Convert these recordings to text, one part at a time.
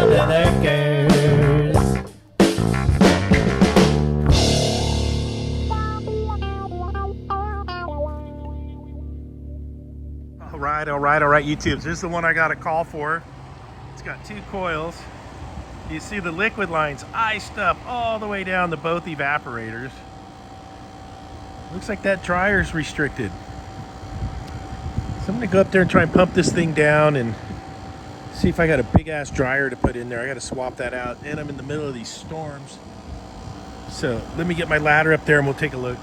other girls. All right, YouTube. This is the one I got a call for. It's got 2 coils. You see the liquid lines iced up all the way down to both evaporators. Looks like that dryer's restricted. So I'm gonna go up there and try and pump this thing down and see if I got a big ass dryer to put in there. I gotta swap that out, and I'm in the middle of these storms. So let me get my ladder up there and we'll take a look.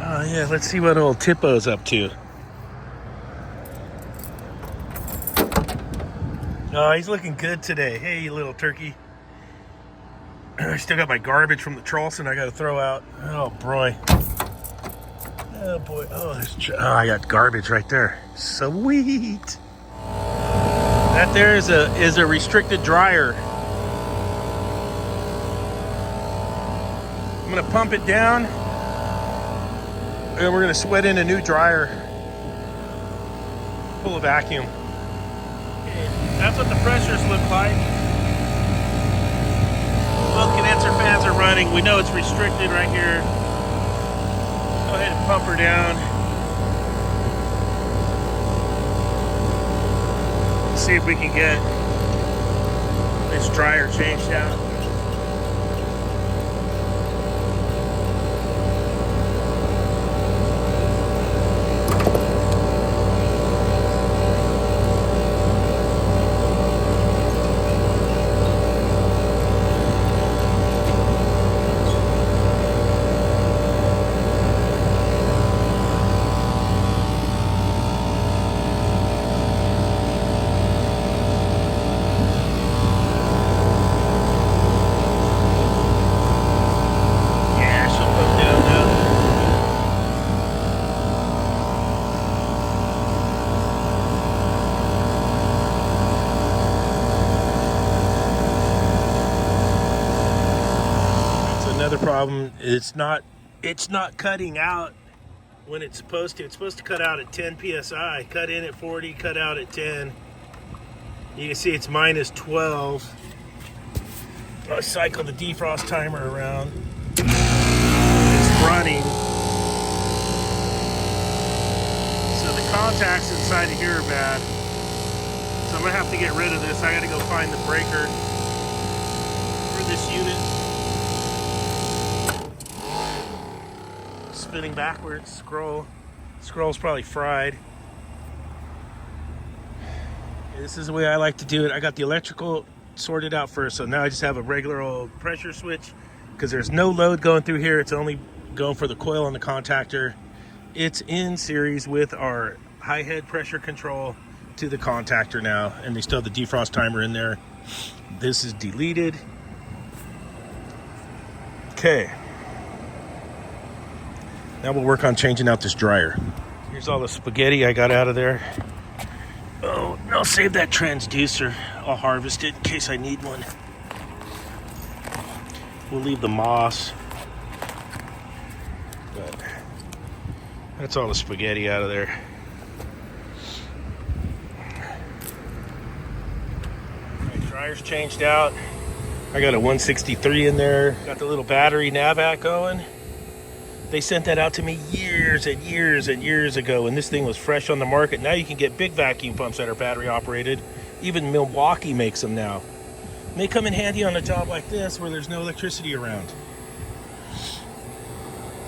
Oh yeah, let's see what old Tippo's up to. Oh, he's looking good today. Hey, you little turkey. I still got my garbage from the Charleston I gotta throw out. Oh boy. Oh boy. Oh, I got garbage right there. Sweet. That there is a restricted dryer. I'm gonna pump it down, and we're gonna sweat in a new dryer. Pull a vacuum. That's what the pressures look like. Both condenser fans are running. We know it's restricted right here. Go ahead and pump her down. See if we can get this dryer changed out. Another problem, it's not cutting out when it's supposed to. It's supposed to cut out at 10 psi. Cut in at 40, cut out at 10. You can see it's minus 12. I cycle the defrost timer around. It's running. So the contacts inside of here are bad. So I'm gonna have to get rid of this. I gotta go find the breaker for this unit. Spinning backwards, scroll's probably fried. This is the way I like to do it. I got the electrical sorted out first, so now I just have a regular old pressure switch because there's no load going through here. It's only going for the coil on the contactor. It's in series with our high head pressure control to the contactor now, and they still have the defrost timer in there. This is deleted. Okay. Now we'll work on changing out this dryer. Here's all the spaghetti I got out of there. Oh, I'll save that transducer. I'll harvest it in case I need one. We'll leave the moss. But that's all the spaghetti out of there. My dryer's changed out. I got a 163 in there. Got the little battery hvac going. They sent that out to me years and years and years ago when this thing was fresh on the market. Now you can get big vacuum pumps that are battery operated. Even Milwaukee makes them now. And they come in handy on a job like this where there's no electricity around.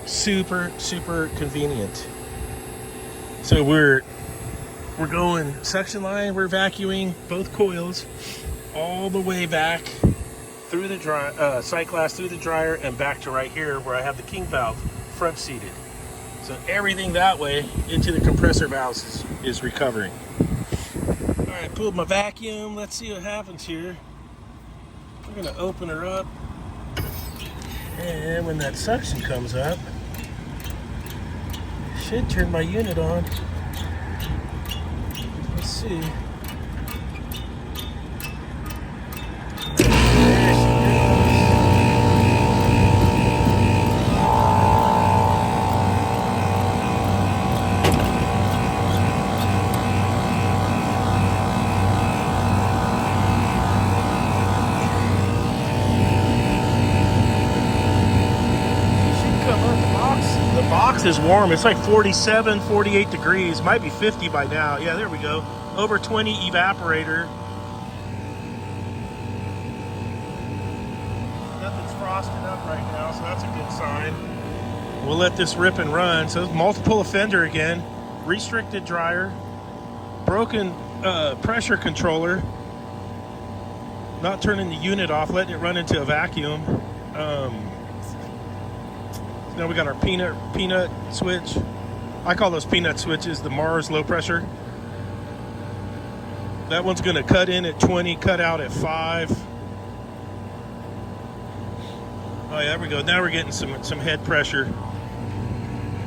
Super, super convenient. So we're going suction line, we're vacuuming both coils all the way back through the dry, sight glass through the dryer and back to right here where I have the king valve front seated. So everything that way into the compressor valves is recovering. All right, pulled my vacuum. Let's see what happens here. We're gonna open her up, and when that suction comes up, it should turn my unit on. Let's see. box is warm. It's like 47, 48 degrees. Might be 50 by now. Yeah, there we go. Over 20 evaporator. Nothing's frosted up right now, so that's a good sign. We'll let this rip and run. So multiple offender again. Restricted dryer. Broken pressure controller. Not turning the unit off, letting it run into a vacuum. Now we got our peanut switch. I call those peanut switches the Mars low pressure. That one's going to cut in at 20, cut out at 5. Oh yeah, there we go. Now we're getting some head pressure.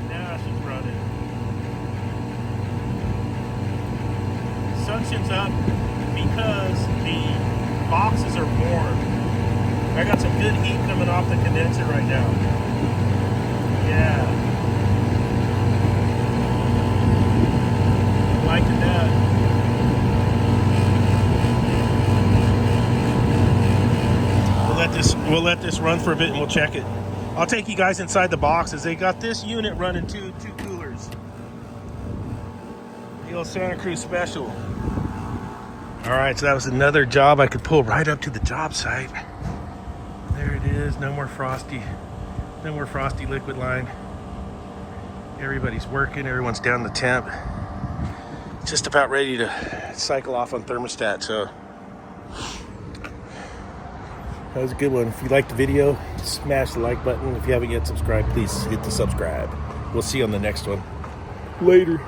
Now she's running. Suction's up because the boxes are warm. I got some good heat coming off the condenser right now. Yeah. Liking that. We'll let this run for a bit and we'll check it. I'll take you guys inside the boxes. They got this unit running two coolers. The old Santa Cruz special. All right, so that was another job I could pull right up to the job site. There it is. No more frosty liquid line. Everybody's working. Everyone's down the temp. Just about ready to cycle off on thermostat. So that was a good one. If you liked the video, smash the like button. If you haven't yet subscribed, please hit the subscribe. We'll see you on the next one. Later.